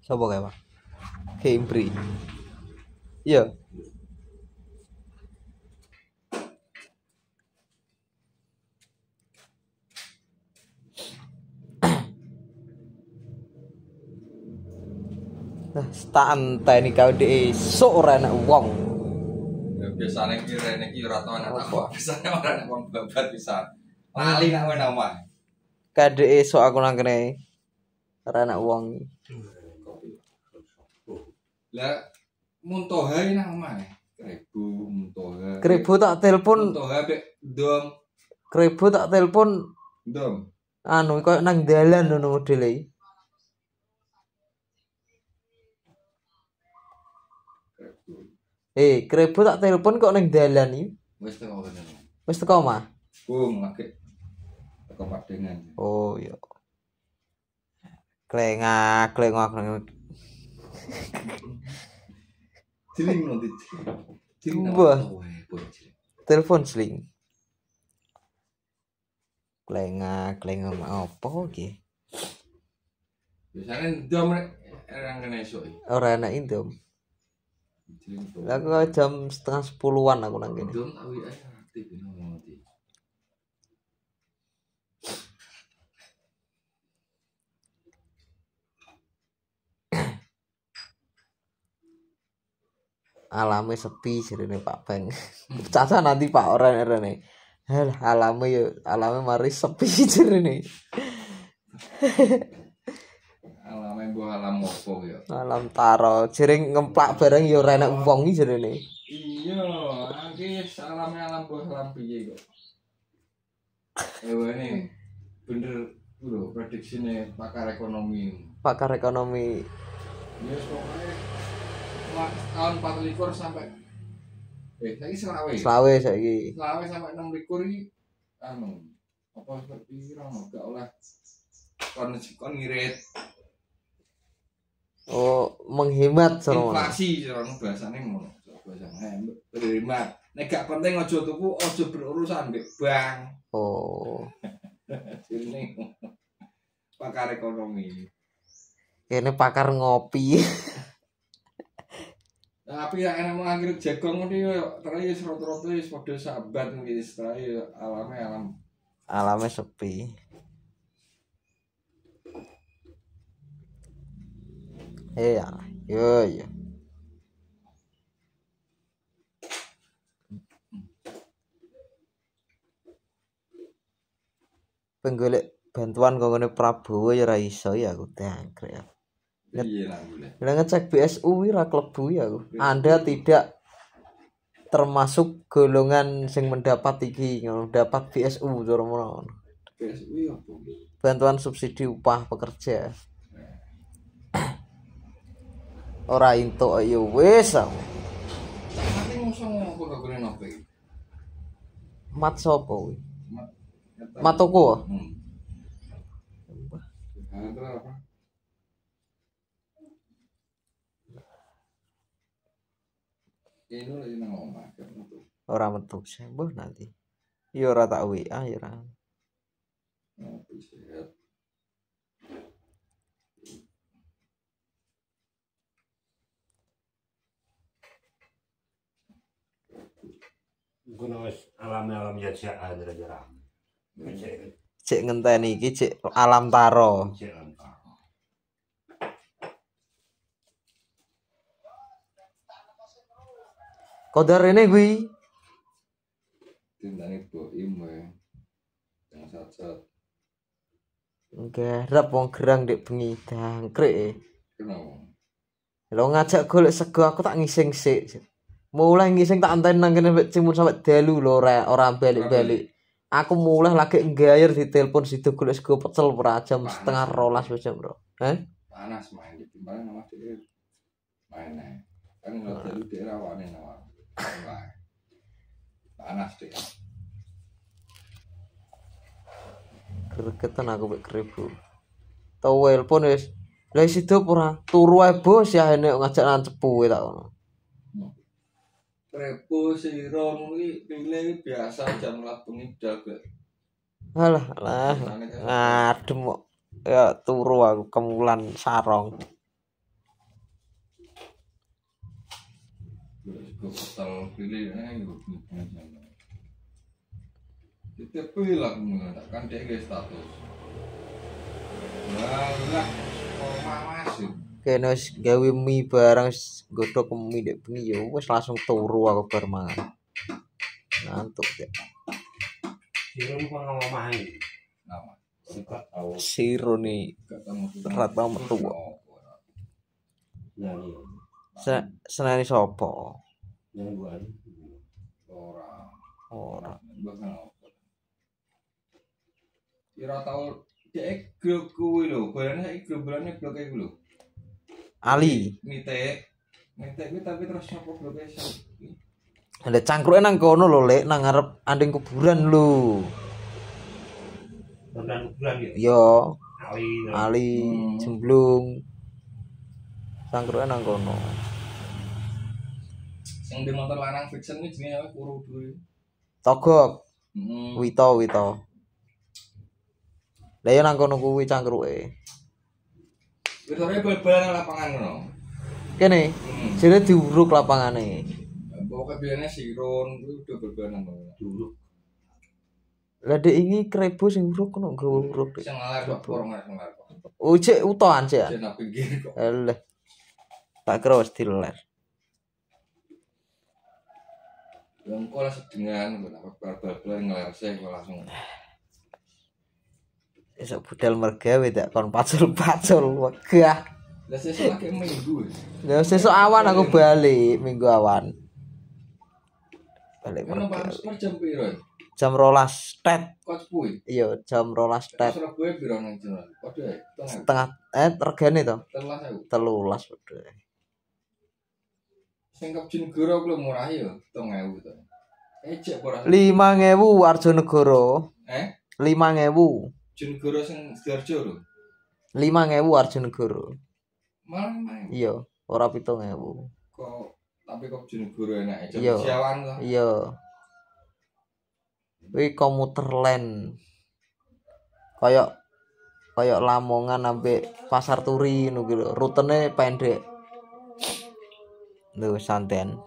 Sopo kae, Pak? Hembri. Iya. Nah, stanteni kau dhek esuk ora enak wong. Ya biasane ki rene ki ora tau anak Apa? tak. Biasane ora enak wong babat pisan. Lali nak wene omah. Kadek esuk aku nang kene. Ora enak wong. Lah muntoha iki nang omah. Krebu muntoha. Krebo tak telepon, Muntoha mek ndom. krebo tak telepon Ndom. anu koyo nang dalan ngono modele. Krebo tak telepon kok nang dalan iki. Wis teko kene. Wis teko omah. Bung lagi teko Padengan. Oh iya. Klengak nang Ciling nanti. Ciling. Wah. Telepon sling. Klengak apa iki? Biasane ndom rek erang kene esuk iki. Ora enak indom. Ciling. Lah aku jam setengah 10-an aku nang kene. Ndom awi ae aktif ngomong iki. Alame sepi jerene Pak Bang. Caca nanti Pak orang-orangnya. Halah alame mari sepi jerene. Alame mbok alam opo ya. Alam taro jering ngemplak bareng ya ora enak wong iki jerene. Iya, iki salame alam mbok alam piye kok. Ini bener lho prediksine pakar ekonomi. Pakar ekonomi Ya pokoknya tahun 44 sampai saiki selawe saiki. Selawe sampai 26 iki anu apa seperti pirang gak oleh kon ngirit. Oh, menghemat sono. Inflasi sono bahasane ngono. Bahasane berhemat. Nek gak penting aja tuku, aja berurusan mbek bank. Oh. Ini pakar ekonomi. Kene pakar ngopi. Tapi ya enak mau anggere jagong ngono yo terus rata-rata wis padha sahabat iki setelah alam. Alame sepi. Iya, yo. Penggolek bantuan kanggo Prabowo ya ora iso ya aku tangkrek. Iya lah boleh. Bila ngecek BSU ora klebu ya aku. Anda tidak termasuk golongan sing mendapat iki, mendapat BSU cara ngono. BSU apa? Bantuan subsidi upah pekerja. Ora entuk ya wis. Nanti musuh ngopo kok kene nopo iki? Mat sapa kuwi? Mat Matoko. apa? Ini lagi nang omah kan metu. Ora metu sembuh nanti. Ya ora tak WA ya ora. Ngopi sehat. Guna wis alam ya jaan jarang. Cek ngenteni iki cek alam taro. Kodar ini kuwi. Tindane boim wae. Yang sat-sat. Garap wong gerang ndek bengi dangkrek. Kenapa? Lo ngajak golek sego aku tak ngising sik. Mulai ngising tak anteni nang kene mek cimun sampe dalu lho ora balik-balik. Aku mulai lagi nggayer ditelepon situ golek sego pecel ora jam setengah 12 wis jam, Bro. Panas main di timbang nama dhewe. Main ae. Kan lho dalu dhek rawane nama. Panas deh. Gregetan aku mek kribo. Towel pun wis. Lah sido ora turu ae bos ya enek ngajak nang cepu tak ngono. Repo sirong iki pilih biasa jam labengi daga. Alah, ngadem kok. Ya turu aku kemulan sarong. sego kesel pilih yo kita pilih kan dia status lah kok masuk kene wis gawe mie barang godhog mie ndek bengi ya wis langsung turu aku bar mangan. Ngantuk ya. Siro kok ngomong iki. nama Sikat tau. Siro nih ketemu rata metu. Ya iya. Seneni sapa? Yang gua ora Ora. bahkan apa kira tau dek grup kuwi lho barane saiki grup-grupane blok e lho Ali. mite kuwi tapi terus sapa blok e saiki Ada cangkruke nang kono lho, Lek, nang ngarep anding kuburan lho. bulan gitu. Yo, Ali. Ali jemblung. Cangkruke nang kono. sing di motor lanang fiction iki jenenge apa kuru duwe Togok, heeh Wito. Lah yo nang kono kuwi cangkruke. Witore bal-balan lapangan ngono. Kene, jere diuruk lapangane. Pokoke biyene sirun kuwi udah bal-balan Dulu. Lah dek iki krebo sing uruk kono nggawa uruk. sing ngalar kok porong ngalar kok. Oh, cek utohan cek. Jen aku pinggir kok. Eleh. Tak kira wis diler. Yang kok lah sedengan bal-balan ngalar sih kok langsung. Esuk budal mergawe tak kon pacul-pacul wegah. Lah sesuk lagi minggu. Ya sesuk awan aku balik minggu awan. Balik Kan mergawe. Pak jam piro? Jam 12 tet. Kos kuwi. Iya, jam 12 tet. Surabaya piro nang jalan? Padha ae. Setengah regane to? 13.000. 13 padha. Sing Kebjen Goro kuwi murah ya, 7.000 to. Ejek ora. 5.000 Arjonegoro. 5.000. Jenegoro sing Sidoarjo lho. 5.000 Arjonegoro. Malah main. Iya, ora 7.000. Kok tapi kok Jenegoro enak Iya. Jawan to. Iya. Kuwi komuter lain. Kayak Lamongan sampai Pasar Turi ngono lho. Rutene pendek. Lho santen.